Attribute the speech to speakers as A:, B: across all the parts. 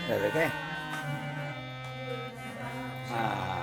A: झालं काय? हा.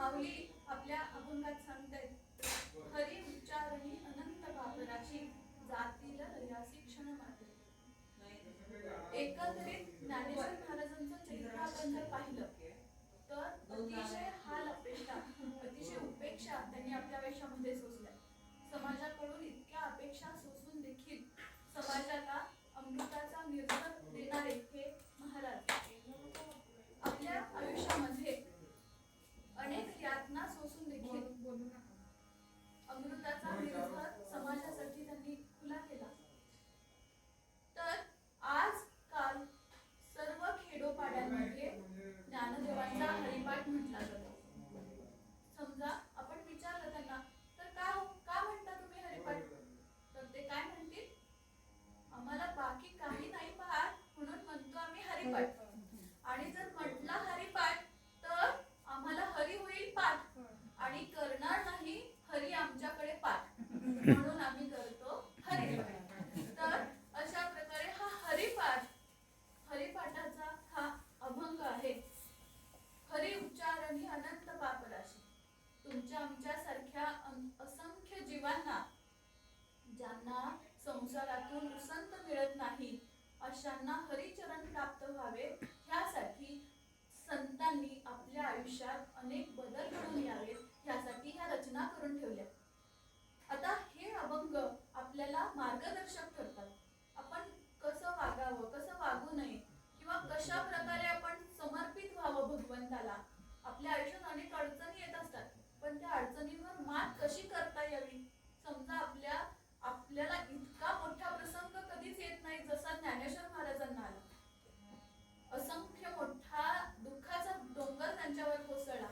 A: माऊली आपल्या अभंगात सांगतायत, हरी उच्चारणी अनंत पापराशी जातील लयासी क्षण मात्र. एकंदरीत ज्ञानेश्वर महाराजांचं चरित्र आपण जर पाहिलं तर अतिशय हाल अपेक्षा, अतिशय उपेक्षा त्यांनी आपल्या आयुष्यामध्ये सोसल्या. समाजाकडून इतक्या अपेक्षा सोसून देखील समाजाला अमृताचा निर्भर देणारे हे महाराज आपल्या आयुष्यामध्ये अनेक यातना सोसून देखील अमृताचा निर्भर समाजासाठी त्यांनी खुला केला. तर आजकाल सर्व खेडोपाड्यांमध्ये ज्ञानदेवांचा हरिपाठ म्हटला जातो. समजा आपण विचारलं त्यांना, तर का म्हणता तुम्ही हरिपाठ? तर ते काय म्हणतील, आम्हाला बाकी काही नाही पाठ म्हणून म्हणतो आम्ही हरिपाठ. आणि जर म्हटला हरिपाठ तर आम्हाला हरी होईल पाठ आणि करणार नाही हरी आमच्याकडे पाठ म्हणून आम्ही करतो हरिपाठ. तर अशा प्रकारे हा हरिपाठाचा हा अभंग आहे. हरी उच्चारणी अनंत पापराशी. तुमच्या आमच्या सारख्या असंख्य जीवांना ज्यांना संसारातून उसंत मिळत नाही अशांना हरिचरण प्राप्त व्हावे ह्यासाठी संतांनी आपल्या आयुष्यात अनेक बदल घडून यावेत यासाठी ह्या रचना करून ठेवल्या. आता हे अभंग आपल्याला मार्गदर्शक ठरतात. आपण कसं वागावं, कसं वागू नये किंवा कशा प्रकारे आपण समर्पित व्हावं भगवंताला. आपल्या आयुष्यात अनेक अडचणी येत असतात, पण त्या अडचणींवर मात कशी करता यावी. समजा आपल्याला इतका मोठा प्रसंग कधीच येत नाही जसा ज्ञानेश्वर महाराजांना आला. असंख्य मोठा दुःखाचा डोंगर त्यांच्यावर कोसळला.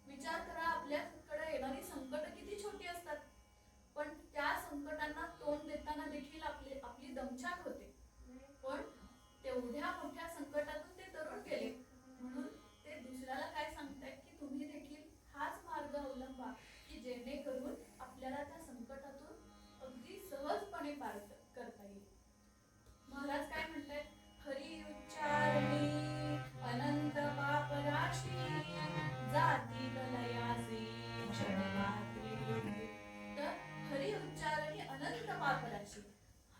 A: विचार करा, आपल्याकडे येणारी संकट किती छोटी असतात, पण त्या संकटांना तोंड देताना देखील आपली दमछाक होते. पण तेवढ्या मोठ्या संकटातून ते तरुण गेले. म्हणून ते दुसऱ्याला काय सांगतायत की तुम्ही देखील हाच मार्ग अवलंबा की जेणेकरून आपल्याला त्या संकटातून अगदी सहजपणे पार करता येईल. महाराज काय म्हणतायत, हरी उच्चारणी अनंत पापराशी जाती लयासी क्षणमात्री. तर हरी उच्चारणी अनंत पापराशी.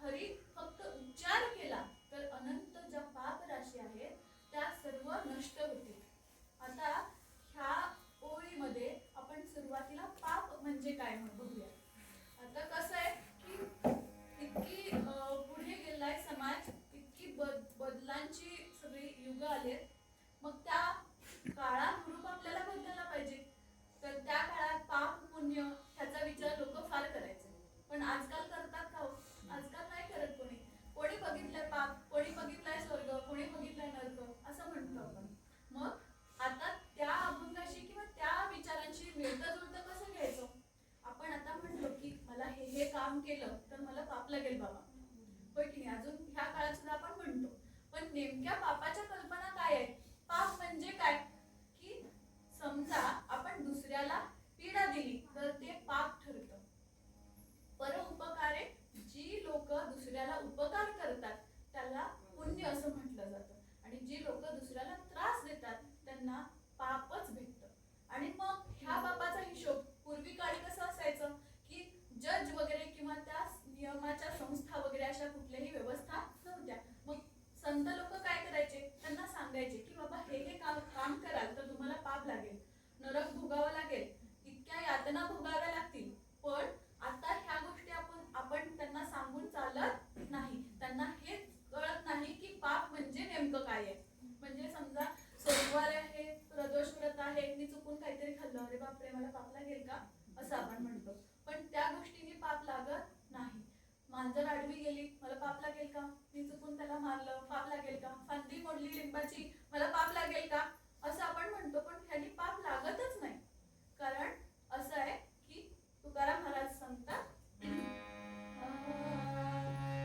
A: हरी फक्त उच्चार केला तर अनंत ज्या पापराशी आहेत त्या सर्व नष्ट होतील. आता ह्या ओळीमध्ये आपण सुरुवातीला पाप म्हणजे काय बघूया. आता कसं आहे की इतकी पुढे गेलाय समाज, इतकी बदलांची सगळी युग आलेत, मग त्या काळानुरूप आपल्याला बदलायला पाहिजे. तर त्या काळात पाप पुण्य ह्याचा विचार लोक फार करायचे, पण आजकाल करतात का? आजकाल नाही करत. कोणी बघितलंय पाप, कोणी बघितलंय स्वर्ग, कोणी बघितलंय नरक असं म्हणतो आपण. मग आता त्या अभंगाशी किंवा त्या विचारांशी मिळतं जुळतं कसं घ्यायचं. आपण आता म्हणलो की मला हे काम केलं तर मला पाप लागेल बाबा, होय की नाही. अजून ह्या काळात सुद्धा आपण म्हणतो, पण नेमक्या पापाच्या कल्पना काय आहेत? पाप म्हणजे काय की समजा आपण दुसऱ्याला पीडा दिली तर ते पाप ठरतं. परोपकारे जी लोक दुसऱ्याला उपकार करतात त्याला पुण्य असं म्हटलं जातं, आणि जी लोक दुसऱ्याला त्रास देतात त्यांना पापच भेटतं. आणि मग ह्या पापाचा हिशोब पूर्वी काळी कसं असायचं की जज वगैरे किंवा त्या नियमाच्या संस्था वगैरे अशा कुठल्याही व्यवस्था नव्हत्या. मग संत लोक काय करायचे, त्यांना सांगायचे की बाबा हे काम कराल तर तुम्हाला पाप लागेल, नरक भोगावं लागेल, इतक्या यातना भोगाव्या लागतील. पण आता ह्या गोष्टी आपण त्यांना सांगून चालत नाही. त्यांना हेच कळत नाही की पाप म्हणजे नेमकं काय आहे. म्हणजे समजा सोमवार आहे, प्रदोष व्रत आहे, मी चुकून काहीतरी खाल्लं, अरे बापरे मला पाप लागेल का असं आपण म्हणतो. पण त्या गोष्टीने पाप लागत नाही. मांजर आडवी गेली, मला पाप लागेल का? मी चुकून त्याला मारलं, पाप लागेल का? फांदी मोडली लिंबाची, मला पाप लागेल का असं आपण म्हणतो. पण ह्यानी पाप लागतच नाही. कारण असं आहे की तुकाराम महाराज सांगतात,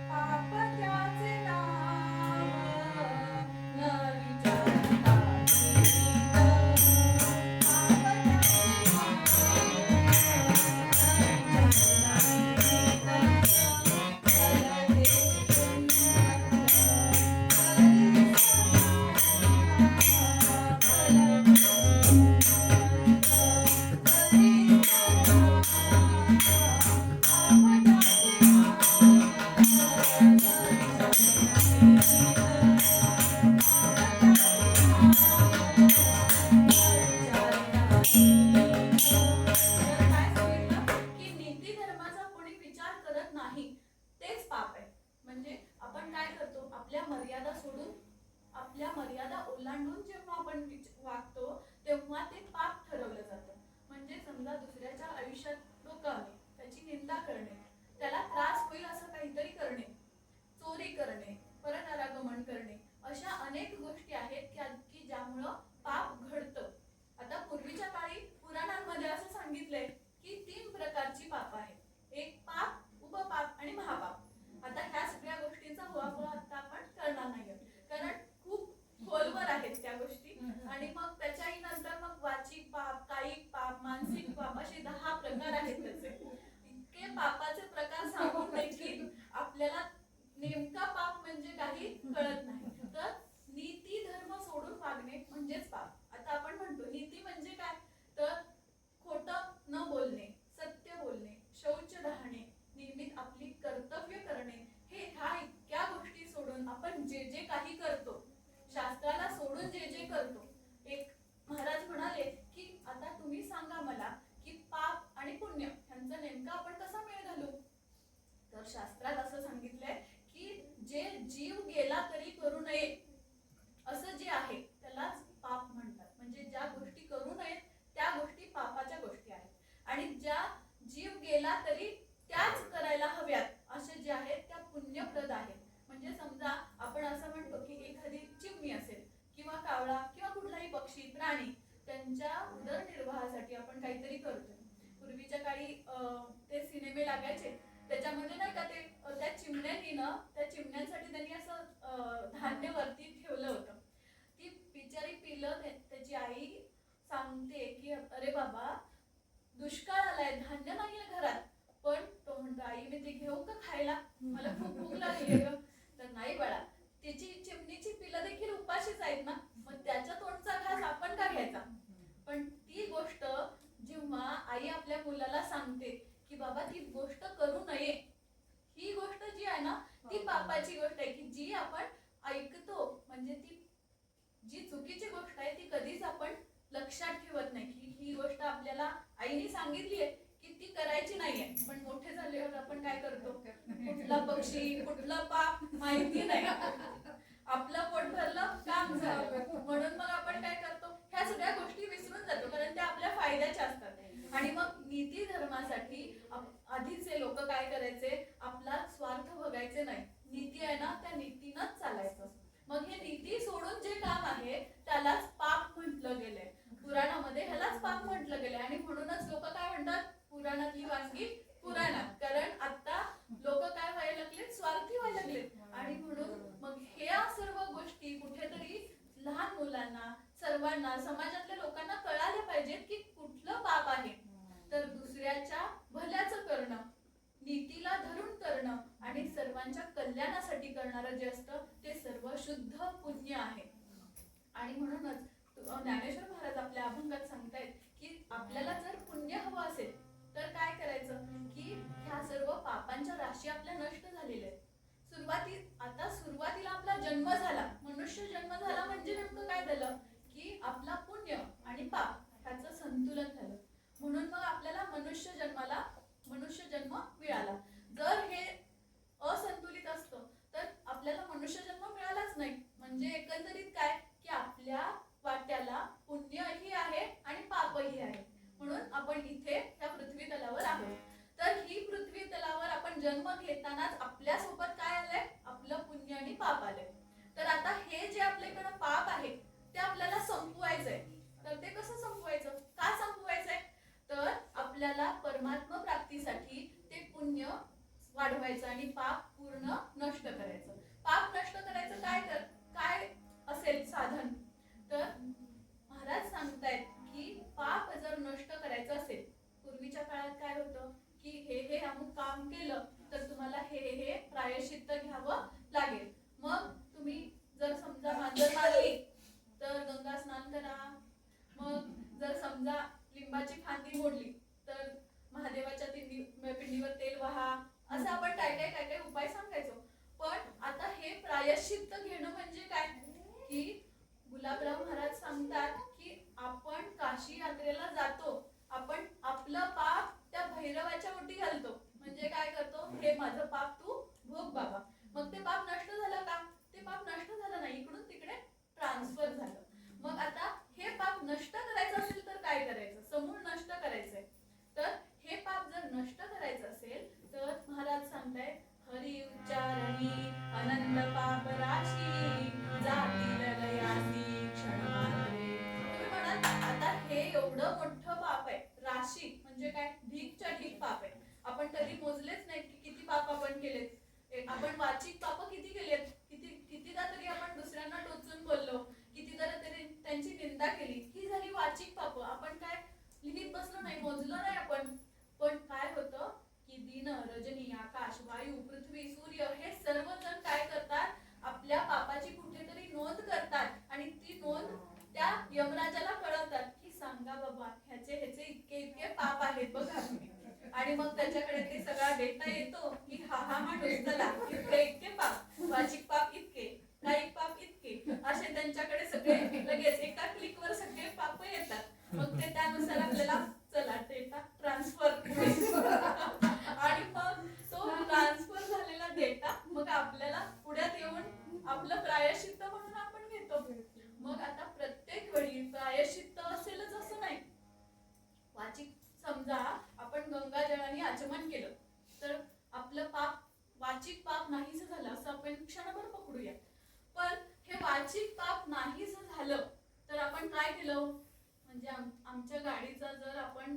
A: पाप त्याचे नाव न विचारता मर्यादा ओलांडून जेव्हा आपण वागतो तेव्हा ते पाप ठरवलं जातं. म्हणजे समजा दुसऱ्याच्या आयुष्यात डोकावणे, त्याची निंदा करणे, त्याला त्रास होईल असं काहीतरी करणे, चोरी करणे, परनारागमन करणे, अशा अनेक गोष्टी आहेत की ज्यामुळं पाप घडतं. आता पूर्वीच्या काळी पुराणांमध्ये असं सांगितलंय की 3 प्रकारची पाप आहेत. एक पाप, उपपाप आणि महापाप. आता ह्या सगळ्या गोष्टींचा उहापोह आता आपण करणार नाही, कारण खूप खोलवर आहेत त्या गोष्टी. आणि मग त्याच्याही नंतर मग वाचिक पाप, कायिक पाप, मानसिक पाप असे 10 प्रकार आहेत त्याचे. इतके पापाचे प्रकार सांगून देखील आपल्याला नेमका पाप म्हणजे काही कळत नाही. तर नीती धर्म सोडून वागणे म्हणजेच पाप. आता आपण म्हणतो नीती म्हणजे काय, तर खोटं न बोलणे, सत्य बोलणे, शौच राहणे, नियमित आपली कर्तव्य करणे, ह्या इतक्या गोष्टी सोडून आपण जे जे काही करतो, शास्त्राला सोडून जे जे करतो. एक महाराज म्हणाले की आता तुम्ही सांगा मला की पाप आणि पुण्य ह्यांचा नेमका आपण कसा मेळ घालू. तर शास्त्रात असं सांगितलंय की जे जीव गेला तरी करू नये असं जे आहे त्यालाच पाप म्हणतात. म्हणजे ज्या गोष्टी करू नयेत त्या गोष्टी पापाच्या गोष्टी आहेत. आणि ज्या जीव गेला तरी त्याच करायला हव्यात असे जे आहेत त्या पुण्यप्रद आहेत. म्हणजे समजा आपण असं म्हणतो की एखादी चिमणी असेल किंवा कावळा किंवा कुठलाही पक्षी, प्राणी, त्यांच्या उदरनिर्वाहासाठी आपण काहीतरी करतो. पूर्वीच्या काळी ते सिनेमे लागायचे, त्याच्यामध्ये नाही का ते त्या चिमण्यांनी ना, त्या चिमण्यांसाठी त्यांनी असं धान्य वरती ठेवलं होतं. ती बिचारी पिलं, त्याची आई सांगते की अरे बाबा दुष्काळ आलाय, धान्य नाहीये घरात. पण तो म्हणतो आई मी ते घेऊ का खायला, मला खूप भूक लागली. तर नाही बाळा, तिची चिमणीची पिलं देखील उपाशीच आहेत ना, मग त्याच्या तोंडचा घास आपण का घ्यायचा. पण ती गोष्ट जेव्हा आई आपल्या मुलाला सांगते की बाबा ती गोष्ट करू नये, ही गोष्ट जी आहे ना ती पापाची गोष्ट आहे. की जी आपण ऐकतो, म्हणजे ती जी चुकीची गोष्ट आहे ती कधीच आपण लक्षात ठेवत नाही. की ही गोष्ट आपल्याला आईने सांगितली आहे की ती करायची नाहीये, पण मोठे झाल्यावर आपण काय करतो, कुठला पक्षी कुठलं पाप माहिती नाही, आपलं पोट भरलं काम झालं, म्हणून मग आपण काय करतो, ह्या सगळ्या गोष्टी विसरून जातो, कारण त्या आपल्या फायद्याच्या असतात. आणि मग नीती धर्मासाठी आधीचे लोक काय करायचे, आपला स्वार्थ बघायचे नाही. नीती आहे ना त्या नीतीनंच चालायचं. मग हे नीती सोडून जे काम आहे त्यालाच पाप म्हटलं गेलंय. पुराणामध्ये ह्यालाच पाप म्हटलं गेलंय. आणि म्हणूनच लोक काय म्हणतात, पुराणातली वानगी पुराणात. कारण आता लोक काय व्हायला लागलेत, स्वार्थी व्हायला लागलेत. आणि म्हणून मग ह्या सर्व गोष्टी कुठेतरी लहान मुलांना, सर्वांना, समाजातल्या लोकांना कळायला पाहिजेत की कुठलं पाप आहे. तर दुसऱ्याच्या भल्याचं करणं, नीतीला धरून करणं आणि सर्वांच्या कल्याणासाठी करणारं जे असतं ते सर्व शुद्ध पुण्य आहे. आणि म्हणूनच ज्ञानेश्वर महाराज आपल्या अभंगात सांगतायत की आपल्याला जर पुण्य हवं असेल तर काय करायचं, की ह्या सर्व पापांच्या राशी आपल्या नष्ट झालेल्या आहेत. सुरुवातीला आपला जन्म झाला, मनुष्य जन्म झाला म्हणजे नेमकं काय झालं, की आपला पुण्य आणि पाप ह्याचं संतुलन झालं. म्हणून मग आपल्याला मनुष्य जन्म मिळाला. जर हे असंतुलित असतं तर आपल्याला मनुष्य जन्म मिळालाच नाही. म्हणजे एकंदरीत काय, की आपल्या वाट्याला पुण्यही आहे आणि पापही आहे. म्हणून आपण इथे त्या पृथ्वी तलावर आहोत. तर ही पृथ्वी तलावर आपण जन्म घेतानाच आपल्या सोबत काय आलंय, आपलं पुण्य आणि पाप आलंय. तर आता हे जे आपल्याकडे पाप आहे ते आपल्याला संपवायचंय. तर ते कसं संपवायचं, का संपवायचंय, तर आपल्याला परमात्मा प्राप्तीसाठी ते पुण्य वाढवायचं आणि पाप पूर्ण नष्ट करायचं. पाप नष्ट करायचं काय असेल साधन, तर महाराज सांगतायत की पाप जर नष्ट करायचं असेल, पूर्वीच्या काळात काय होतं की हे अमुक काम केलं तर तुम्हाला हे प्रायश्चित्त घ्यावं लागेल. मग तुम्ही जर समजा मांजर मारली तर गंगा स्नान करा. मग जर समजा लिंबाची फांदी मोडली तर महादेवाच्या पिंडीवर तेल वाहा. असं आपण काय काय उपाय एवढं मोठं पाप आहे. राशी म्हणजे काय, ढीगच्या ढीग पाप आहे. आपण कधी मोजलेच नाही की किती पाप आपण केलेत. आपण वाचिक पाप किती केलेत, कितीदा तरी आपण दुसऱ्यांना टोचून बोललो, कितीदा तरी त्यांची निंदा केली. ही झाली वाचिक पाप. आपण काय लिहित बसलो नाही, मोजलो नाही आपण. पण काय होतं की दिन, रजनी, आकाश, वायू, पृथ्वी, सूर्य हे सर्वजण काय करतात, आपल्या पापाची कुठेतरी नोंद करतात आणि ती नोंद त्या यमराजाला कळवतात की सांगा बाबा ह्याचे इतके इतके पाप आहेत बघा तुम्ही. आणि मग त्याच्याकडे ते सगळा डेटा येतो की हा माणूस चला इतके पाप, वाचिक पाप इतके, कायिक पाप इतके, असे त्यांच्याकडे सगळे लगेच एका क्लिकवर सगळे पाप येतात. मग ते त्यानुसार आपल्याला चला डेटा ट्रान्सफर आणि मग तो ट्रान्सफर झालेला डेटा मग आपल्याला पुढ्यात येऊन आपलं प्रायश्चित्त म्हणून आपण घेतो. मग आता प्रत्येक वेळी प्रायश्चित्त असेलच असं नाही. वाचिक समजा आपण गंगाजळाने आचमन केलं तर आपलं पाप, वाचिक पाप नाहीस झालं असं आपण क्षणभर पकडूया. पण हे वाचिक पाप नाहीस झालं तर आपण काय केलं, म्हणजे आमच्या गाडीचा जर आपण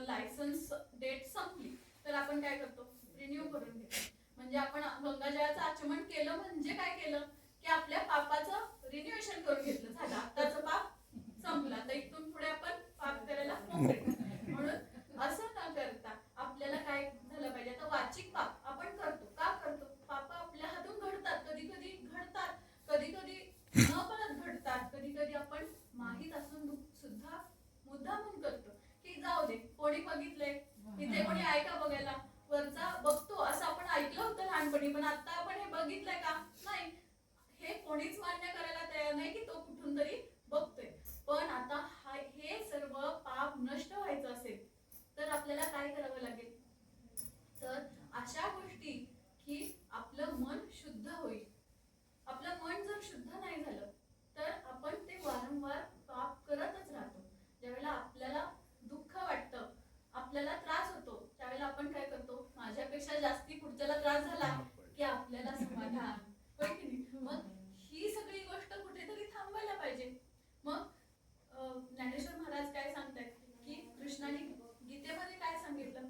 A: लायसन्स डेट संपली तर आपण काय करतो, रिन्यू करून घेतो. म्हणजे आपण गंगाजळाचं आचमन केलं म्हणजे काय केलं की आपल्या पापाचं रिन्युएशन करून घेतलं. झालं, आताचं पाप संपला, तर इथून पुढे आपण पाप करायला मोकळे. म्हणून असं न करता आपल्याला काय झालं पाहिजे, आता वाचिक पाप आपण करतो. का करतो, पाप आपल्या हातून घडतात, कधी कधी घडतात, कधी कधी न परत घडतात, कधी कधी आपण माहीत असून सुद्धा मुद्दामून करतो की जाऊ दे, कोणी बघितलंय, इथे कोणी आहे का बघायला, वरचा बघतो असं आपण ऐकलं होतं लहानपणी, पण आता आपण हे बघितलंय का, नाही. हे कोणीच मान्य करायला तयार नाही की तो कुठून तरी बघतोय. पण आता हे सर्व पाप नष्ट व्हायचं असेल तर आपल्याला काय करावं लागेल, तर अशा गोष्टी की आपलं मन शुद्ध होईल. आपलं मन जर शुद्ध नाही झालं तर आपण ते वारंवार पाप करतच राहतो. ज्यावेळेला आपल्याला दुःख वाटतं, आपल्याला त्रास होतो, त्यावेळेला आपण काय करतो, माझ्यापेक्षा जास्ती पुढच्याला त्रास झाला की आपल्याला समाधान, होय की नाही. मग ही सगळी गोष्ट कुठेतरी थांबवायला पाहिजे. मग ज्ञानेश्वर महाराज काय सांगतायत की कृष्णाने गीतेमध्ये काय सांगितलं,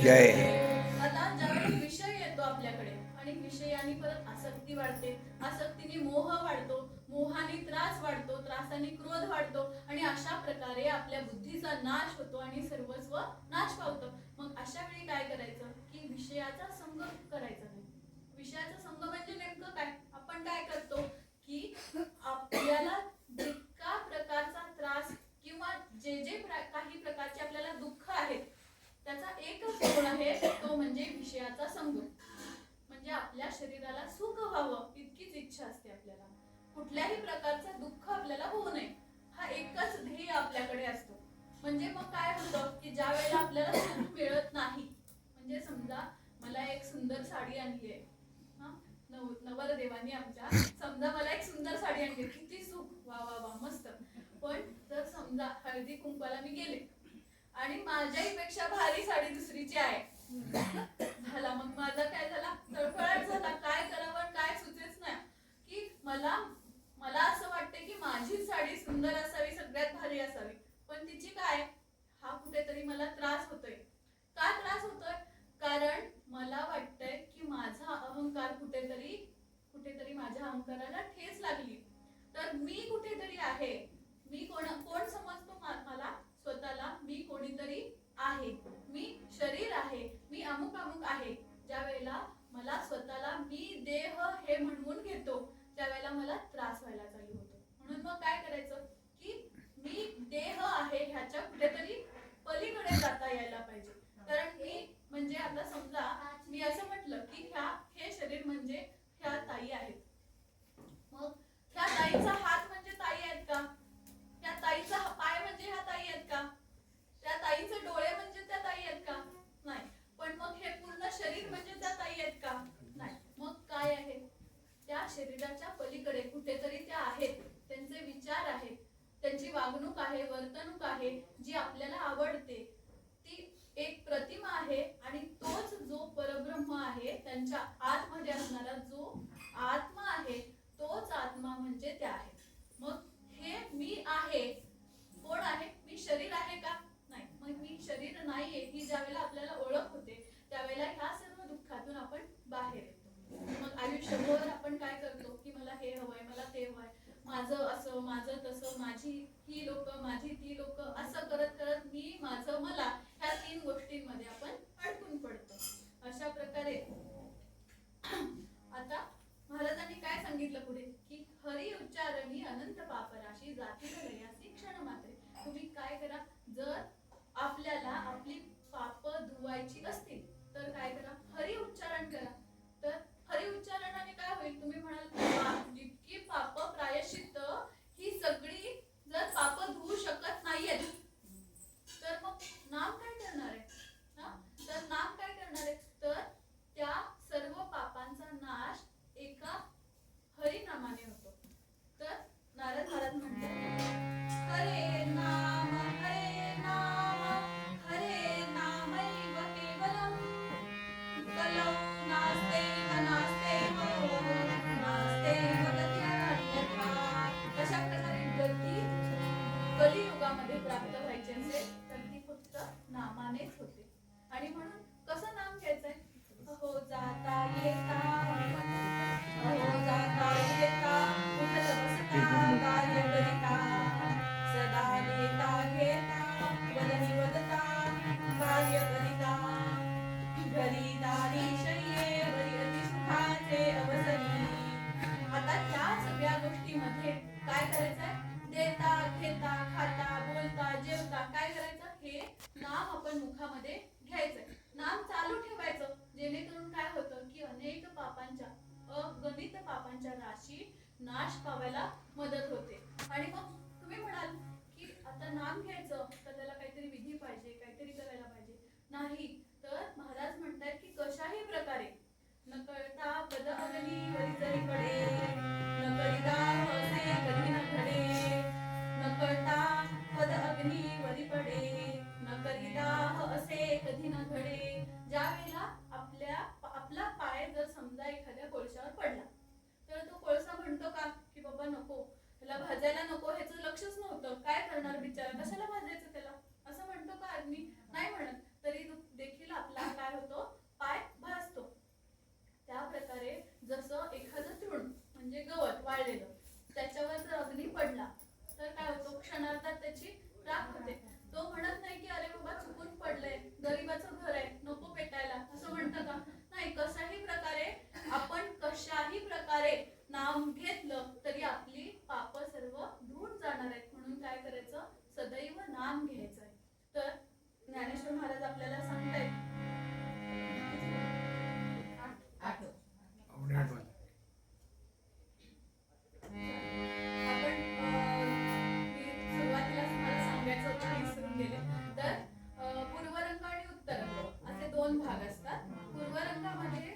B: जय.
A: आता ज्यावेळी विषय येतो आपल्याकडे आणि विषयाने परत आसक्ती वाढते, आसक्तीने मोह वाढतो, मोहाने त्रास वाढतो, त्रासाने क्रोध वाढतो आणि अशा प्रकारे आपल्या बुद्धीचा नाश होतो आणि सर्वस्व नाश पावतं. मग अशा वेळी काय करायचं की विषयाचा संग करायचा नाही. विषयाचा संग म्हणजे नेमकं काय, आपण काय करतो की आपल्याला जितका प्रकारचा त्रास किंवा जे काही प्रकारचे आपल्याला दुःख आहेत त्याचा एकच गुण आहे, तो म्हणजे विषयाचा संग. म्हणजे आपल्या शरीराला सुख व्हावं इतकीच इच्छा असते आपल्याला, कुठल्याही प्रकारचं दुःख आपल्याला होऊ नये हा एकच ध्येय आपल्याकडे असतो. म्हणजे मग काय होतं की ज्या वेळेला आपल्याला सुख मिळत नाही, म्हणजे समजा मला एक सुंदर साडी आणली आहे, नवरदेवानी आमच्या, समजा मला एक सुंदर साडी आणली, किती सुख, वा वा वा मस्त. पण जर समजा हळदी कुंकवाला मी गेले आणि माझ्याहीपेक्षा भारी साडी दुसरीची आहे, झाला मग माझा काय झाला, तळफळाट झाला. काय करावं काय सुचेच नाही की मला असं वाटते की माझी साडी सुंदर असावी, सगळ्यात भारी असावी, पण तिची काय, हा कुठेतरी मला त्रास होतोय. का त्रास होतोय, कारण मला वाटतंय की माझा अहंकार कुठेतरी माझ्या अहंकाराला ठेच लागली. तर मी कुठेतरी आहे, मी कोण समजतो मला स्वतःला, मी कोणीतरी आहे, मी शरीर आहे, मी अमुक अमुक आहे. ज्या वेळेला मला स्वतःला मी देह हे म्हणून घेतो त्यावेळेला मला त्रास व्हायला चालू होतो. म्हणून मग काय करायचं की मी देह आहे ह्याच्या कुठेतरी पलीकडे जाता यायला पाहिजे. कारण मी म्हणजे आता समजा मी असं म्हटलं की हे शरीर म्हणजे ह्या ताई आहेत, मग ह्या ताईचा हात म्हणजे ताई आहेत का, त्या ताईचा पाय म्हणजे ह्या ताई आहेत का, त्या ताईचे डोळे म्हणजे त्या ताई आहेत का, नाही. पण मग हे पूर्ण शरीर म्हणजे त्या ताई आहेत का, नाही. मग काय आहे, त्या शरीराच्या पलीकडे कुठेतरी त्या आहेत, त्यांचे विचार आहेत, त्यांची वागणूक आहे, वर्तणूक आहे, जी आपल्याला आवडते, ती एक प्रतिमा आहे. आणि तोच जो परब्रह्म आहे, त्यांच्या आतमध्ये असणारा जो आत्मा आहे, तोच आत्मा म्हणजे त्या आहे. मग हे मी आहे कोण आहे? मी शरीर आहे का? नाही. मग मी शरीर नाहीये ही ज्यावेळेला आपल्याला ओळख होते, त्यावेळेला ह्या सर्व दुःखातून आपण बाहेर येतो. मग आयुष्यभर आपण काय करतो की मला हे हवंय, मला ते हवंय, माझं असं, माझं तसं, माझी ही लोक, माझी ती लोक, असं करत करत मी, माझं, मला, ह्या तीन गोष्टींमध्ये आपण अडकून पडतो. अशा प्रकारे आता महाराजांनी काय सांगितलं पुढे की हरी उच्चारणी अनंत पापराशी जाती लयासी क्षण मात्रे. तुम्ही काय करा, जर आपल्याला आपली पाप धुवायची असतील तर काय करा, हरी उच्चारण करा. तर हरी उच्चारणाने काय होईल? तुम्ही म्हणाल जितकी पाप प्रायश्चित्त ही सगळी जर पाप धुवू शकत नाहीयेत तर मग नाम काय करणार आहे? तर नाम काय करणार आहे? तर त्या सर्व पापांचा नाश एका हरिनामाने होतो. तर नारद महाराज म्हणतात, हरे नाम हरे नाम हरे नामैव केवलम कलौ नास्तेव नास्तेव नास्तेव गतिरन्यथा. अशा प्रकारे गती कलियुगामध्ये प्राप्त व्हायची असेल तर ती फक्त नामानेच होते. आणि म्हणून कसं नाम घ्यायचंय? हो जाता येता, हो जाता येता, उठत बसता कार्य करिता, सदा नेता घेता वदनी वदता कार्य करिता, घरी दारी शय्ये वरी अति सुखाचे अवसरी. आता त्या सगळ्या गोष्टीमध्ये काय करायचंय? देता घेता खाता बोलता जेवता काय करायचं? हे नाम आपण मुखामध्ये घ्यायचंय, नाम चालू ठेवायचं. जेणेकरून काय होतं की अनेक पापांच्या, अगणित पापांच्या राशी नाश पावायला मदत होते. आणि मग तुम्ही म्हणाल की आता नाम घ्यायचं तर त्याला काहीतरी विधी पाहिजे, काहीतरी करायला पाहिजे. नाही. तर महाराज म्हणतात की कशाही प्रकारे न कळता पद अग्नी वरी जरी पडे, न करिता असे कधी न घडे, न कळता पद अग्नी वरी पडे, न करिता असे कधी न घडे. ज्या वेळेला आपला पाय जर समजा एखाद्या कोळशावर पडला तर तो कोळसा म्हणतो का की बाबा नको, त्याला भाजायला नको, ह्याचं लक्षच नव्हतं, काय करणार बिचारा, कशाला भाजायचं त्याला, असं म्हणतो का अग्नी? नाही म्हणत. तरी देखील आपला काय होतो? पाय भाजतो. त्या प्रकारे जसं एखादं तृण म्हणजे गवत वाळलेलं, त्याच्यावर जर अग्नी पडला तर काय होतो? क्षणार्धात त्याची राख होते. तो म्हणत नाही की अरे बाबा चुकून पडलंय, गरीबाचं घर आहे, नको पेटायला, असं म्हणतं का? नाही. कशाही प्रकारे आपण कशाही प्रकारे नाम घेतलं तरी आपली पाप सर्व धुवून जाणार आहेत. म्हणून काय करायचं? सदैव नाम घ्यायचंय. तर ज्ञानेश्वर महाराज आपल्याला सांगतायत भाग असतात. पूर्व रंगामध्ये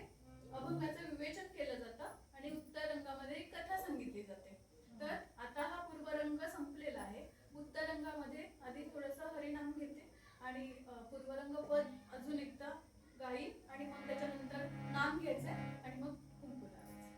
A: अभंगाचं विवेचन केलं जातं आणि उत्तर रंगामध्ये कथा सांगितली जाते. तर आता हा पूर्व रंग संपलेला आहे. उत्तर रंगामध्ये आधी थोडंसं हरिनाम घेते आणि पूर्व रंग पद अजून एकदा गाईल आणि मग त्याच्यानंतर नाम घ्यायचंय आणि मग कुंकू लावायचं.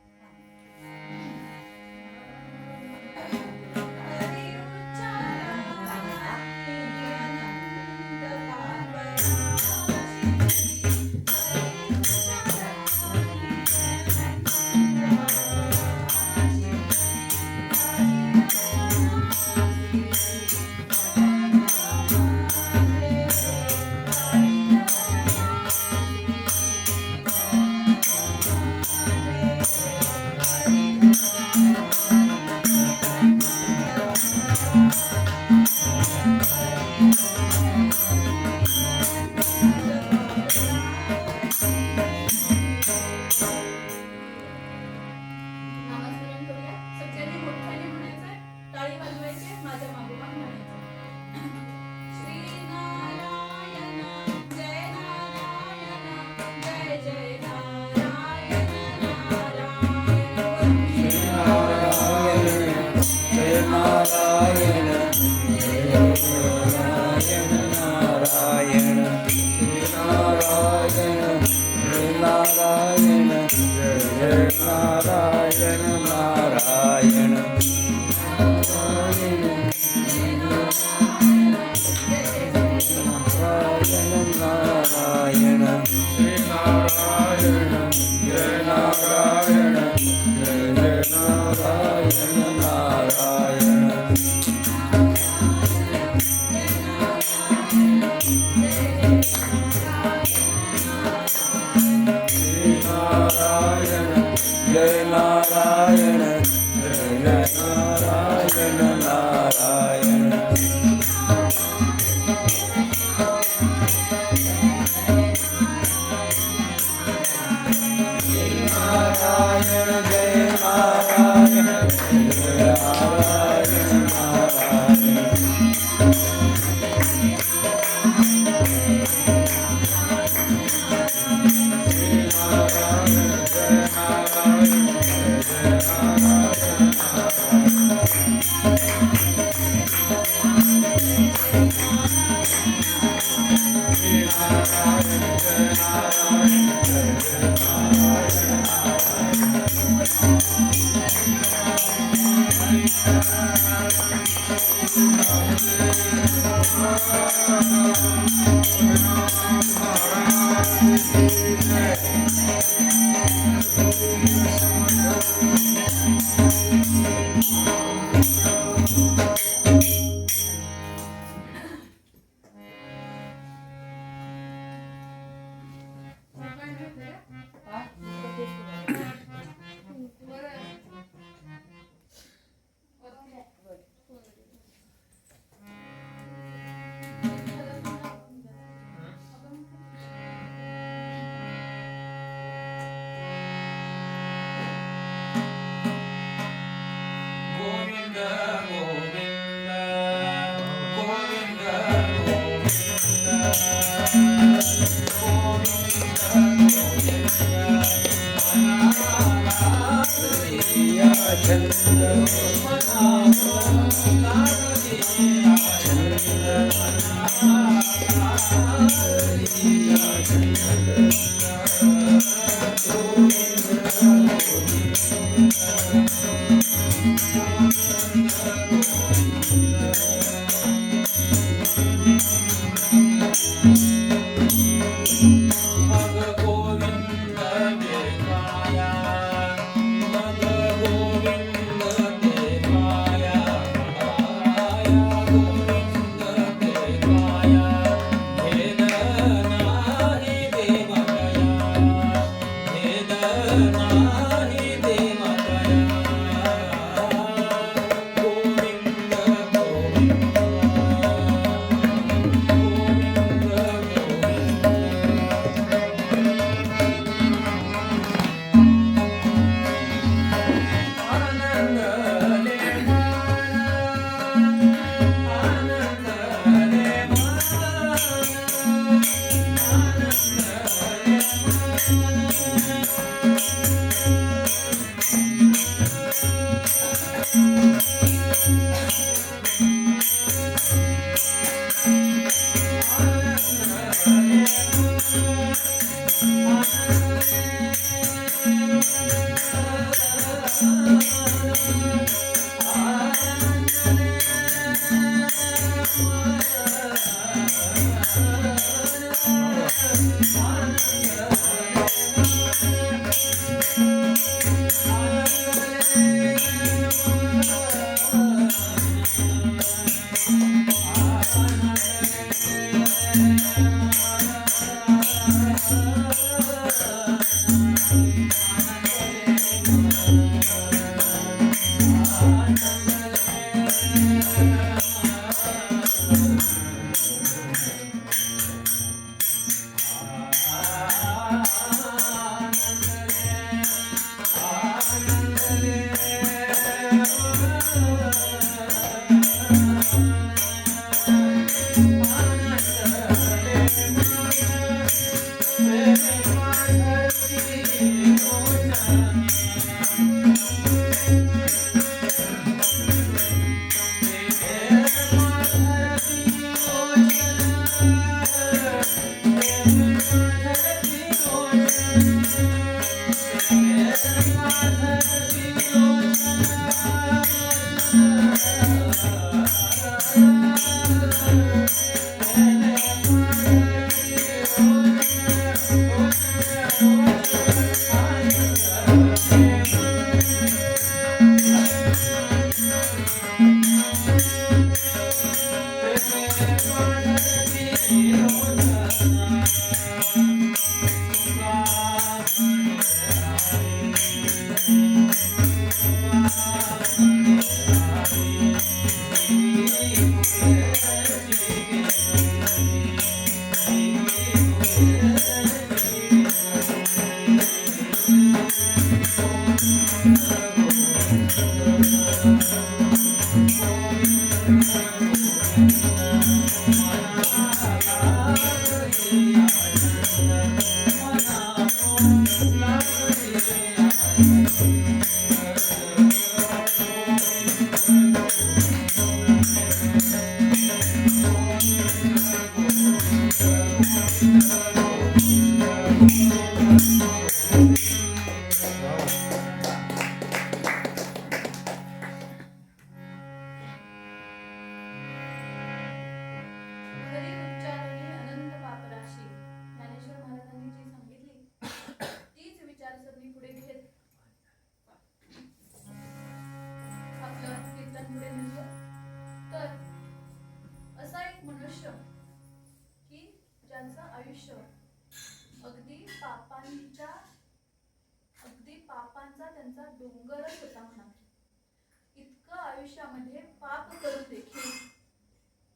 A: आयुष्यामध्ये पाप करून देखील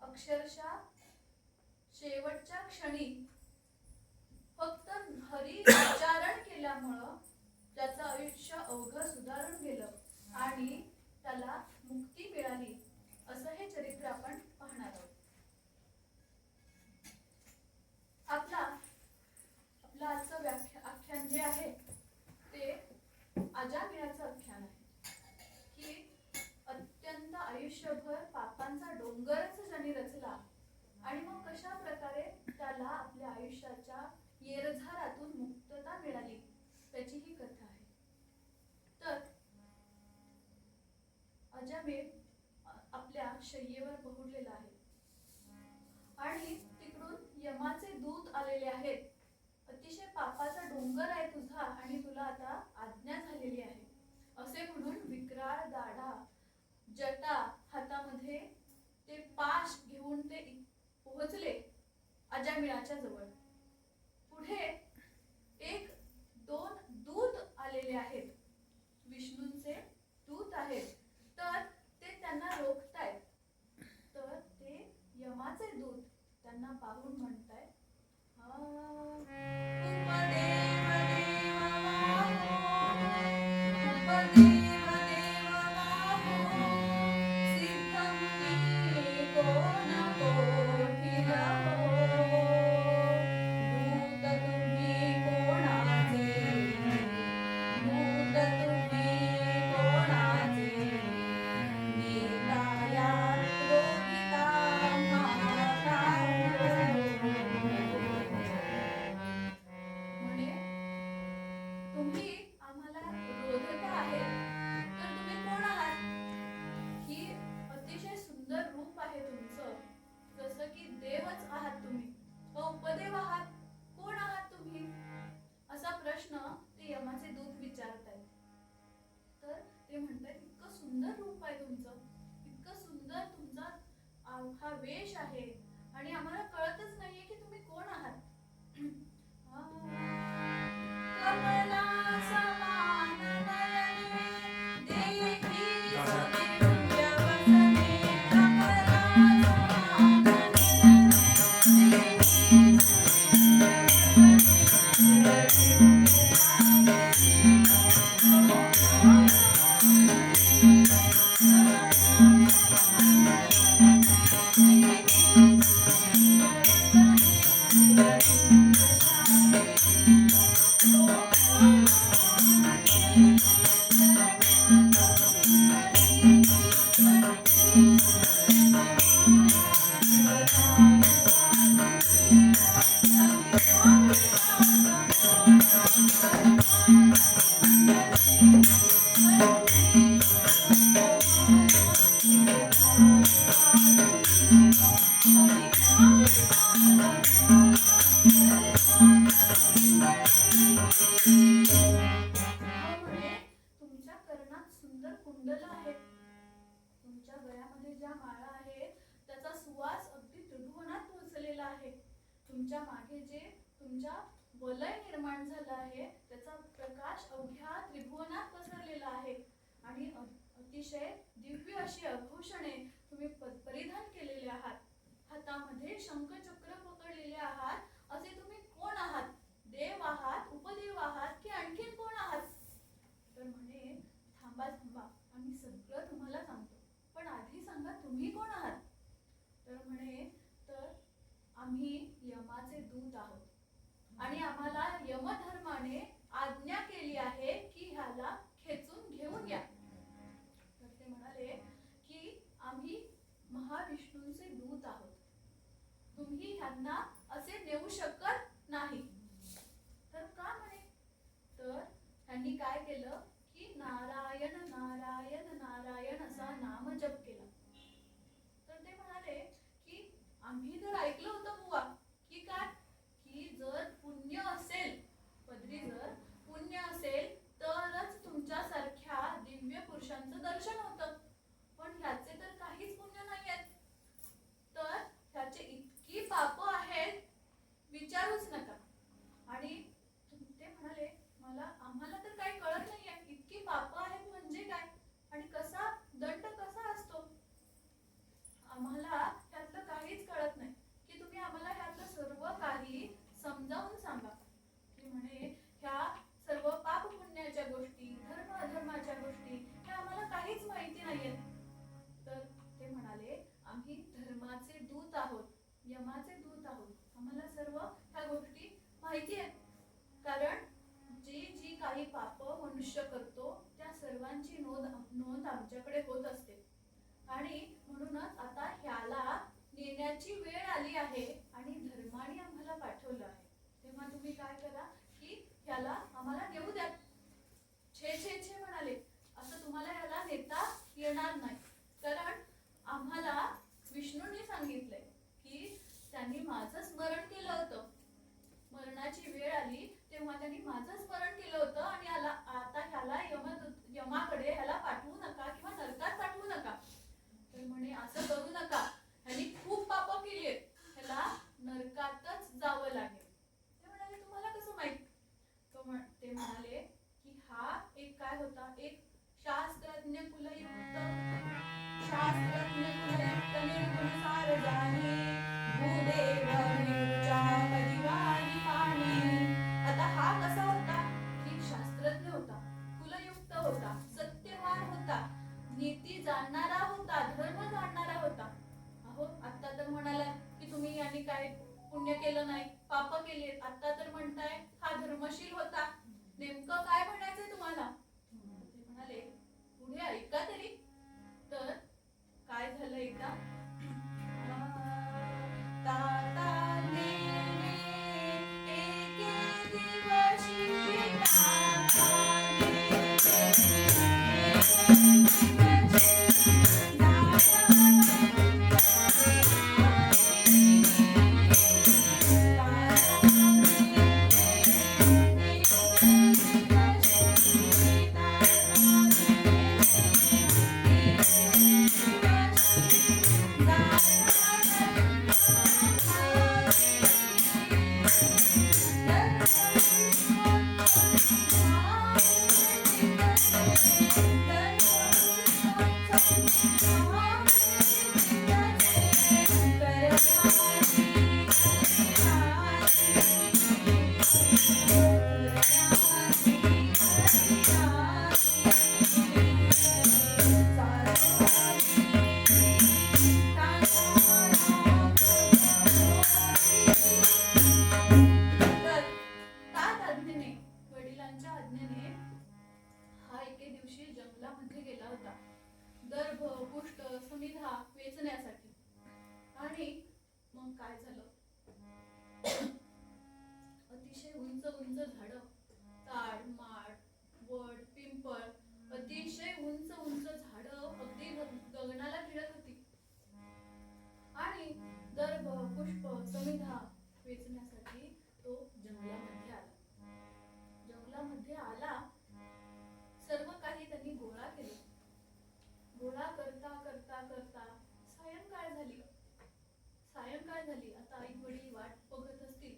A: अक्षरशः शेवटच्या क्षणी फक्त हरी उच्चारण केल्यामुळं त्याचं आयुष्य अवघं सुधारून गेलं आणि त्याला मुक्ती मिळाली, असं हे चरित्र आपण पाहणार आहोत. आपलं आजचं आख्यान जे आहे ते अजामिळाचं आख्यान आहे की अत्यंत आयुष्यभर पापांचा डोंगरच ज्यांनी रचला आणि मग कशा प्रकारे त्याला आपल्या आयुष्याच्या येरझारातून मुक्तता मिळाली, त्याची ही कथा आहे. तर अजामिळ आपल्या शय्येवर पहुडलेला आहे आणि तिकडून यमाचे दूत आलेले आहेत. अतिशय पापाचा डोंगर आहे तुझा आणि तुला आता आज्ञा झालेली आहे, असे म्हणून विक्राळ दाढा, जटा हातामध्ये ते पाश घेऊन ते पोहोचले अजामिळाच्या जवळ. पुढे एक दोन दूत आलेले आहेत, विष्णूंचे दूत आहेत. तर ते त्यांना रोखतायत. तर ते यमाचे दूत त्यांना पाहून म्हणतायत, हा वेश आहे आणि आम्हाला कळतच नाहीये की तुम्ही कोण आहात. कमला समान नयने देखी सुदिव्य वसने, कमला समान नयने देखी तुमच्या मागे जे तुमच्या वलय निर्माण झालं आहे त्याचा प्रकाश अवघ्या त्रिभुवनात पसरलेला आहे आणि अतिशय दिव्य अशी आभूषणे तुम्ही परिधान केलेले आहात. हातामध्ये शंखचक्र पकडलेले आहात. असे तुम्ही कोण आहात? देव आहात, उपदेव आहात की आणखीन कोण आहात? तर म्हणे थांबा आम्ही सगळं तुम्हाला सांगतो, पण आधी सांगा तुम्ही कोण आहात? तर म्हणे तर आम्ही यमाचे दूत आहोत आणि आम्हाला यमधर्माने आज्ञा केली आहे की ह्याला खेचून घेऊन या. तर ते म्हणाले की आम्ही महाविष्णूंचे दूत आहोत, तुम्ही ह्यांना असे नेऊ शकत नाही. तर का म्हणे? तर ह्यांनी काय केलं की नारायण नारायण नारायण असा नामजप केला. तर ते म्हणाले की आम्ही तर ऐकलं होतं बुवा की काय की जर पुण्य असेल, पदरी जर पुण्य असेल तरच तुमच्यासारख्या दिव्य पुरुषांचं दर्शन होतं, पण ह्याचे तर काहीच पुण्य नाही आहेत. तर ह्याचे इतकी पाप आहेत विचारूच नका. आणि ते म्हणाले आम्हाला तर काही कळत नाहीये, इतकी पाप आहेत म्हणजे काय आणि कसा दंड कसा असतो नोंद आमच्याकडे होत असते आणि म्हणूनच आता ह्याला नेण्याची वेळ आली आहे आणि धर्माने आम्हाला पाठवलं आहे. तेव्हा तुम्ही काय करा की ह्याला आम्हाला नेऊ द्या. छे छे छे म्हणाले, असं तुम्हाला ह्याला नेता येणार नाही, कारण आम्हाला विष्णूंनी सांगितलंय की त्यांनी माझं स्मरण केलं होतं. मरणाची वेळ आली तेव्हा त्यांनी माझं स्मरण केलं होतं आणि आता ह्याला यमाकडे ह्याला पाठवू नका किंवा नरकात पाठवू नका. तर म्हणे असं करू नका, ह्यानी खूप पापं केली आहेत, ह्याला नरकातच जावं लागेल. ते म्हणाले तुम्हाला कसं माहित? ते म्हणाले की हा एक काय होता, एक शास्त्रज्ञ कुलयुक्त निर्गुण सार जाणी भूदेव निरुचा परिवारी पाणी. आता हा कसा होता की शास्त्रज्ञ होता, कुलयुक्त होता, सत्यवान होता, नीती जाणणारा होता, धर्म जाणणारा होता. अहो आता तर म्हणाला की तुम्ही यांनी काय पुण्य केलं नाही, पाप केले. आता तर म्हणताय हा धर्मशील होता. नेमकं काय म्हणायचंय तुम्हाला? ते म्हणाले पुढे ऐका तरी. तर काय झालं एकदा, वडिलांच्या आज्ञेने हा एके दिवशी जंगलामध्ये गेला होता दर्भ, पुष्ट, समिधा वेचण्यासाठी. आणि मग काय झालं, अतिशय उंच उंच झाडं, ताड, माड, वड, पिंपळ, अतिशय उंच उंच झाडं अगदी गगनाला भिडत होती. आणि दर्भ, पुष्प, समिधा वेचण्यासाठी तो जंगलामध्ये आला. जंगलामध्ये आला, सर्व काही त्यांनी गोळा केलं. गोळा करता करता करता सायंकाळ झाली. आता आई वडील वाट बघत असतील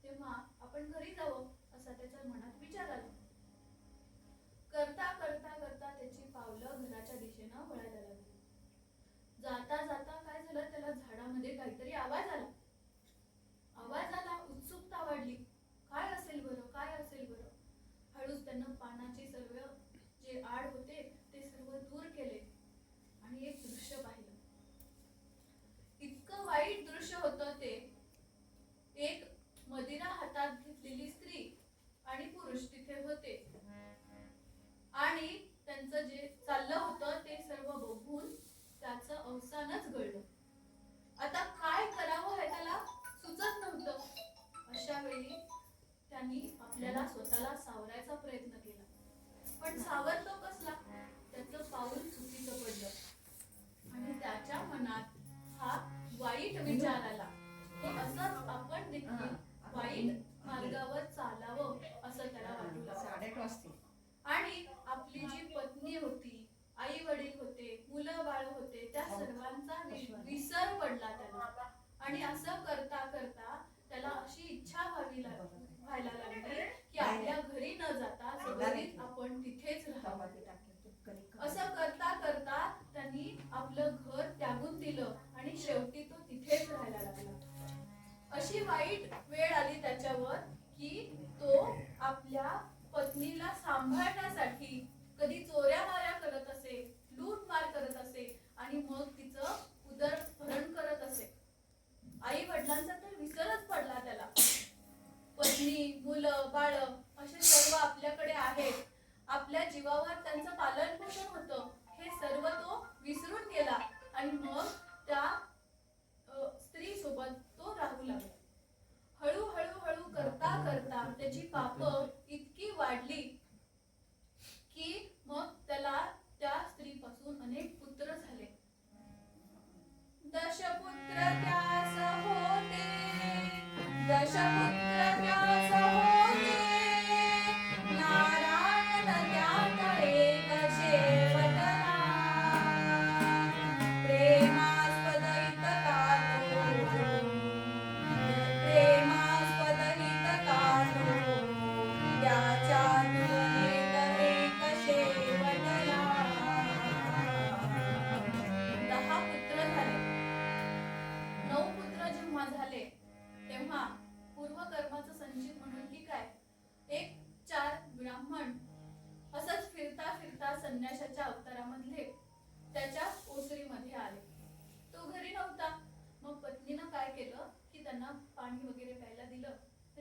A: तेव्हा आपण घरी जावं असा त्याच्या मनात विचार आला. करता करता करता त्याची पावलं घराच्या दिशेनं वळायला लागली. जाता जाता काय झालं, त्याला झाडामध्ये काहीतरी आवाज आला. उत्सुकता वाढली. काय असेल बरं? हळूच त्यानं पानाचे सर्व जे आड होते ते सर्व दूर केले आणि एक दृश्य पाहिलं. इतकं वाईट दृश्य होतं ते. एक मदिरा हातात घेतलेली स्त्री आणि पुरुष तिथे होते आणि त्यांचं जे चाललं होतं ते सर्व बघून त्याचं अवसानच घडलं. आता काय करावं हे त्याला सुचत नव्हतं. अशा वेळी त्यांनी आपल्याला स्वतःला सावरायचा प्रयत्न केला, पण सावरतो कसला? त्याचं पाऊल चुकीचं पडलं आणि त्याच्या मनात हा वाईट विचार आला. असंच आपण देखील वाईट मार्गावर चालावं असं त्याला वाटू लागलं. आणि आपली जी पत्नी होती, आई वडील होते, मुलं बाळ होते, त्या सर्वांचा विसर पडला त्याला. आणि असं करता करता त्याला अशी इच्छा व्हायला लागली की आपल्या घरी न जाता जगरीत आपण तिथेच राहावं. असं करता करता त्यांनी आपलं घर त्यागून दिलं आणि शेवटी तो तिथेच राहायला लागला. अशी वाईट वेळ आली त्याच्यावर की तो आपल्या पत्नीला सांभाळण्यासाठी कधी चोऱ्या माऱ्या करत असे, लूटमार करत असे आणि मग तिचं उदरभरण करत असे. आई वडिलांना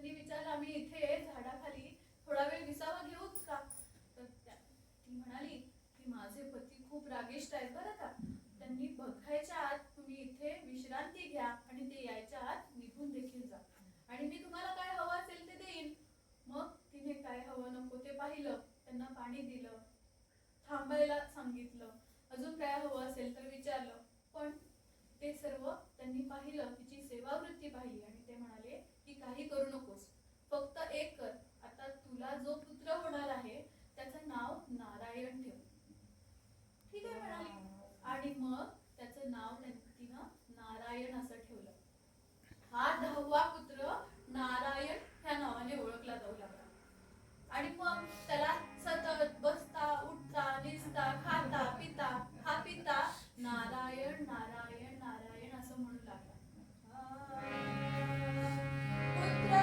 A: त्यांनी विचारलं, आम्ही इथे झाडाखाली थोडा वेळ विसावा घेऊच का? तर ती म्हणाली की माझे पती खूप रागिष्ट आहेत बरं का, त्यांनी बघायच्या आत तुम्ही इथे विश्रांती घ्या आणि ते यायच्या आत निघून देखील जा, आणि मी तुम्हाला काय हवं असेल ते देईन. मग तिने काय हवं नको ते पाहिलं, त्यांना पाणी दिलं, थांबायला सांगितलं, अजून काय हवं असेल तर विचारलं. पण ते सर्व त्यांनी पाहिलं, तिची सेवावृत्ती पाहिली आणि ते म्हणाले की काही करू नकोस, फक्त एक कर, आता तुला जो पुत्र होणार आहे त्याचं नाव नारायण ठेव. ठीक आहे म्हणाली, आणि मग त्याचं नाव तिनं नारायण असं ठेवलं. हा 10वा पुत्र नारायण ह्या नावाने ओळखला जाऊ लागला. आणि मग त्याला सतत बसता उठता निजता खाता पिता हा पिता नारायण नारायण नारायण असं म्हणू लागला. पुत्र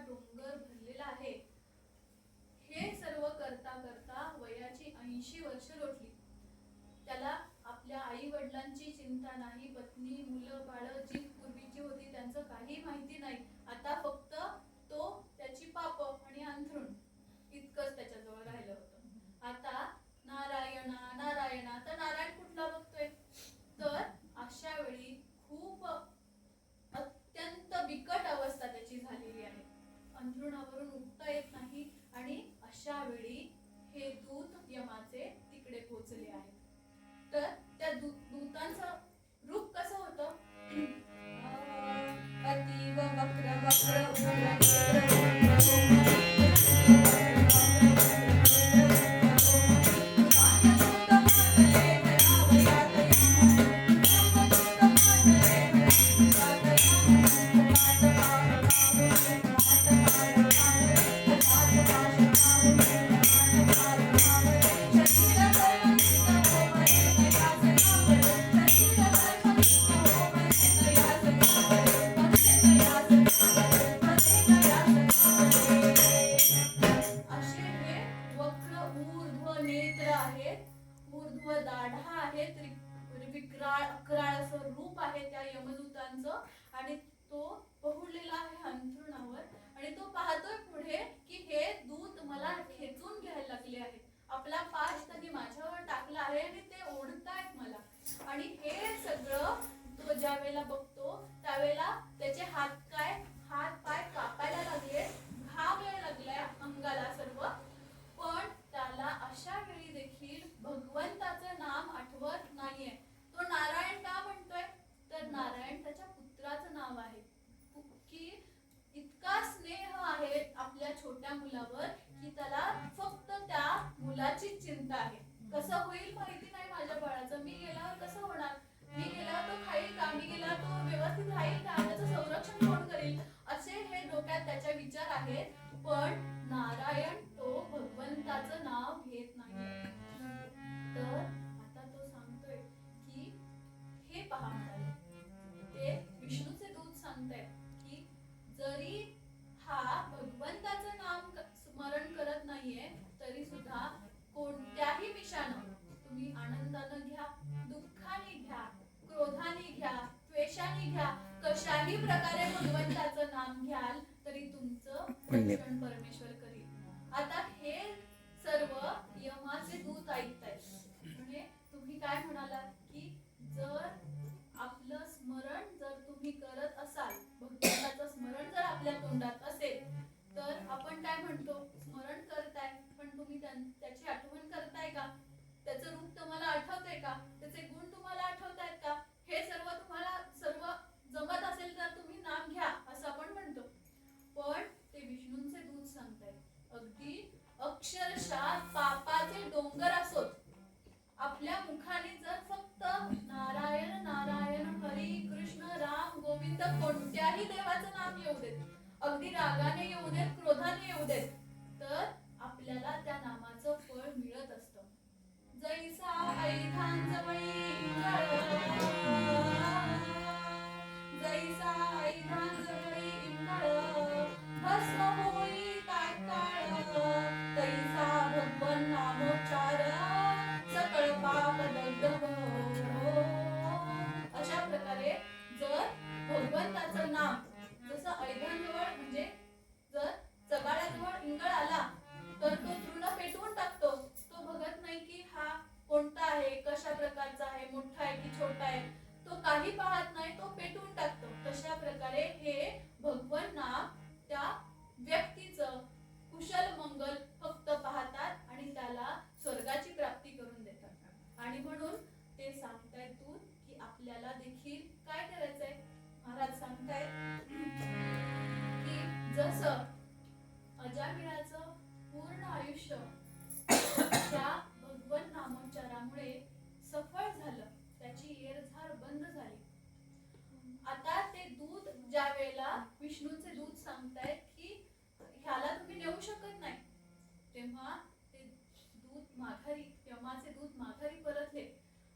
A: डोंगर भरलेला आहे. हे सर्व करता करता वयाची 80 वर्ष लोटली. त्याला आपल्या आई वडिलांची चिंता नाही, पत्नी मुलं बाळ जी पूर्वीची होती त्यांचं काही माहिती नाही. आता फक्त तो त्याची पाप आणि अंथरूण इतकंच त्याच्याजवळ राहिलं होतं. आता नारायणा नारायणा, तर नारायण कुठला बघतोय? तर अशा वेळी खूप अत्यंत बिकट अवस्था त्याची झालेली आहे. अंथरुणावरून उठता येत नाही, आणि अशा वेळी हे दूत यमाचे तिकडे पोहोचले आहेत. तर त्या दूतांचं रूप कसं होतं? अतीव वक्र वक्र रूप आहे त्या यमदूतांचं, आणि तो पहुडलेला आहे अंथरुणावर, आणि तो पाहतोय पुढे की हे दूत मला खेचून घ्यायला लागले आहेत. आपला पाश त्यांनी माझ्यावर टाकला आहे आणि ते ओढतायत मला. आणि हे सगळं तो ज्या वेळेला बघतो त्यावेळेला त्याचे हात पाय कापायला लागले, घाम यायला लागलाय अंगाला सर्व. पण त्याला अशा वेळी देखील भगवंताचं नाम आठवत नाहीये. तो नारायण का म्हणतोय? तर नारायण त्याच्या पुत्राचं नाव आहे. की इतका स्नेह आहे आपल्या छोट्या मुलावर की त्याला फक्त त्या मुलाची चिंता आहे. कसं होईल माहिती नाही माझ्या बाळाचं, मी गेल्यावर कसं होणार, मी गेल्यावर तो खाईल का, मी गेल्यावर तो व्यवस्थित राहील का, त्याचं संरक्षण कोण करेल, असे हे डोक्यात त्याच्या विचार आहेत. पण नारायण तो भगवंताचं नाव घेत नाही. तर आता तो सांगतोय की हे पहा म्हणाले, ते विष्णूचे दूत सांगतायत की जरी हा भगवंताचं नाम स्मरण करत नाहीये तरी सुद्धा कोणत्याही विषयानं तुम्ही आनंदानं घ्या, दुःखाने घ्या, क्रोधाने घ्या, द्वेषाने घ्या, कशाही प्रकारे भगवंताचं नाम घ्याल तरी तुमचं रक्षण परमेश्वर करील. आता हे सर्व यमाचे दूत ऐकतायत. म्हणजे तुम्ही काय म्हणालात की जर आपलं आहे का? त्याचे गुण तुम्हाला आठवत आहेत का? हे सर्व तुम्हाला सर्व जमत असेल तर तुम्ही नाम घ्या असं आपण म्हणतो. पण ते विष्णूंचे दूत सांगतायत अगदी अक्षरशः पापाचे डोंगर असोत, आपल्या मुखाने जर फक्त नारायण नारायण हरी कृष्ण राम गोविंद कोणत्याही देवाचं नाम येऊ देत, अगदी रागाने येऊ देत, क्रोधाने येऊ देत, तर आपल्याला त्या नामाचं फळ मिळत असतं. जैसा ऐधांजवळी इंगळ, जैसा ऐधांजवळी इंगळ, भस्म होई तात्काळ, तैसा भगवन नामोच्चार, सकळ पाप दग्ध हो. अशा प्रकारे जर भगवंताचं नाम जसं ऐधांजवळ म्हणजे जर चगाळ्याजवळ इंगळ आला तर तो तृण पेटवून टाकतो. तो बघत नाही की हा कोणता आहे, कशा प्रकारचा आहे, मोठा आहे की छोटा आहे, तो काही पाहत नाही, तो पेटवून टाकतो. तशा प्रकारे हे भगवन नाम त्या व्यक्तीचं कुशल मंगल फक्त पाहतात आणि त्याला स्वर्गाची प्राप्ती करून देतात. आणि म्हणून ते सांगतायत दूत की आपल्याला देखील काय करायचंय. महाराज सांगतायत की जसं अजामिळाचं पूर्ण आयुष्य त्या भगवन नामोच्चारामुळे सफळ झालं, त्याची येरझार बंद झाली. आता ते दूत ज्या वेळेला विष्णूचे दूत सांगतायत की ह्याला तुम्ही नेऊ शकत नाही, तेव्हा ते दूत माघारी, यमाचे दूत माघारी परतले.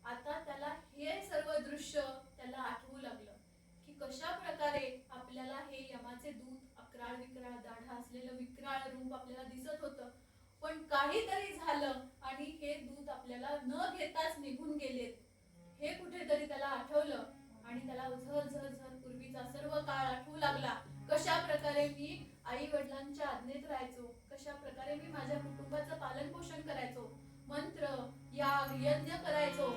A: आता त्याला हे सर्व दृश्य त्याला आठवू लागलं की कशा प्रकारे आपल्याला हे यमाचे दूत अकराळ विक्राळ दाढा असलेलं विक्राळ रूप आपल्याला दिसत होतं, पण काहीतरी झालं आणि हे दूत आपल्याला न घेताच निघून गेलेत. हे कुठेतरी त्याला आठवलं आणि त्याला झर झर झर पूर्वीचा सर्व काळ आठवू लागला. कशा प्रकारे मी आई वडिलांच्या आज्ञेत राहायचो, कशा प्रकारे मी माझ्या कुटुंबाचं पालन पोषण करायचो, मंत्र याग यज्ञ करायचो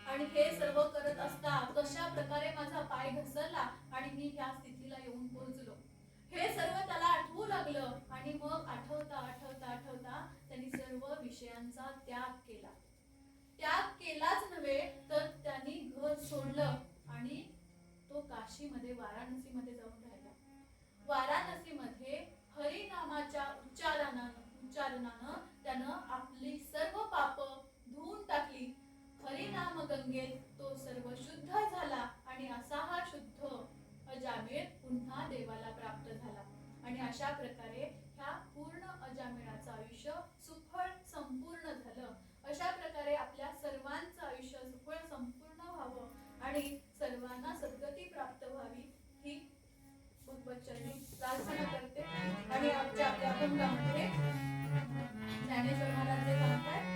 A: आणि हे सर्व करत असता कशा प्रकारे माझा पाय घसरला आणि मी ह्या स्थितीला येऊन पोहोचलो. हे सर्व त्याला आठवू लागलं आणि मग आठवता आठवता आठवता त्यांनी सर्व विषयांचा त्याग केला. त्याग केलाच नव्हे तर त्यांनी घर सोडलं आणि तो काशीमध्ये वाराणसीमध्ये जाऊन राहिला. वाराणसीमध्ये हरिनामाच्या उच्चारणानं त्यानं आपली सर्व पाप धुवून टाकली. हरिनाम गंगेत तो सर्व शुद्ध झाला आणि असा हा शुद्ध अजामिळ पुन्हा देवाला प्राप्त झाला. आणि अशा प्रकारे ह्या पूर्ण अजामिळाचं आयुष्य सुफळ संपूर्ण झालं. अशा प्रकारे आपल्या सर्वांचं आयुष्य सुफळ संपूर्ण व्हावं आणि सर्वांना सद्गती प्राप्त व्हावी ही भगवतचरणी प्रार्थना करते. आणि आमच्या आपल्या अभंगामध्ये ज्ञानेश्वर महाराज जे सांगतात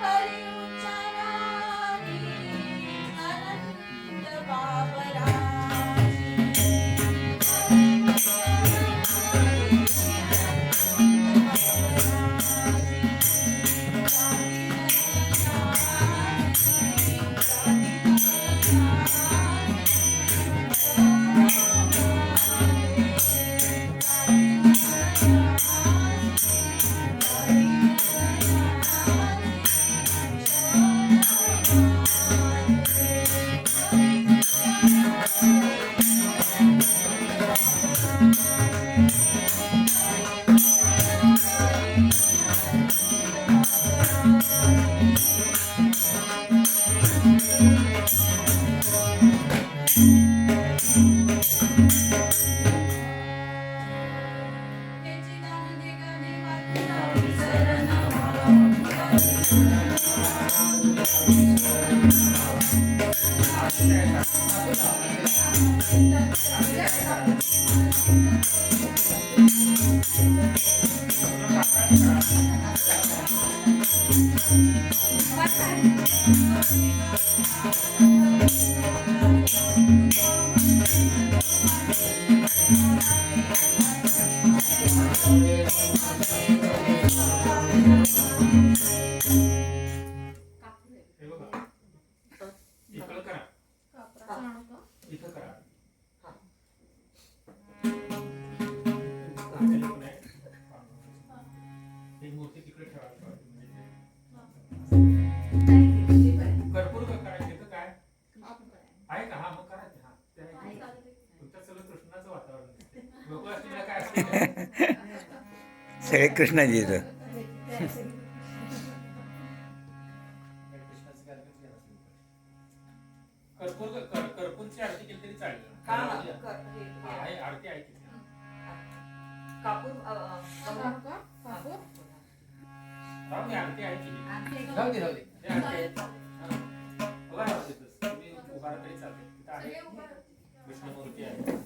A: हरि उच्चारानी आनंद बाबरा
B: गोकुळाष्टमीला काय असते?
C: सगळे कृष्णाजीचं.
B: कृष्णाचं कार्यक्रम केला असेल. कर्पूरची आरती केली तरी चालेल. आहे आरती आहे की.
D: कापूर
B: राहू दे, आरती आहे की.
E: राहू दे राहू दे.
B: ते आरती आहे. हां. उभा राहा तिथंच. तुम्ही उभा राहा तरी चालते. तिथं आहे.
A: सगळे उभा राहा.
B: कृष्णमूर्ती आहे.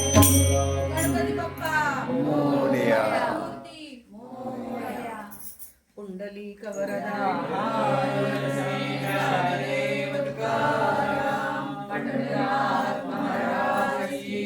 A: गणपती बाप्पा
C: मोरया.
A: मूर्ती मोरया.
D: पुंडलिक वरदा
A: पंढरीनाथ महाराज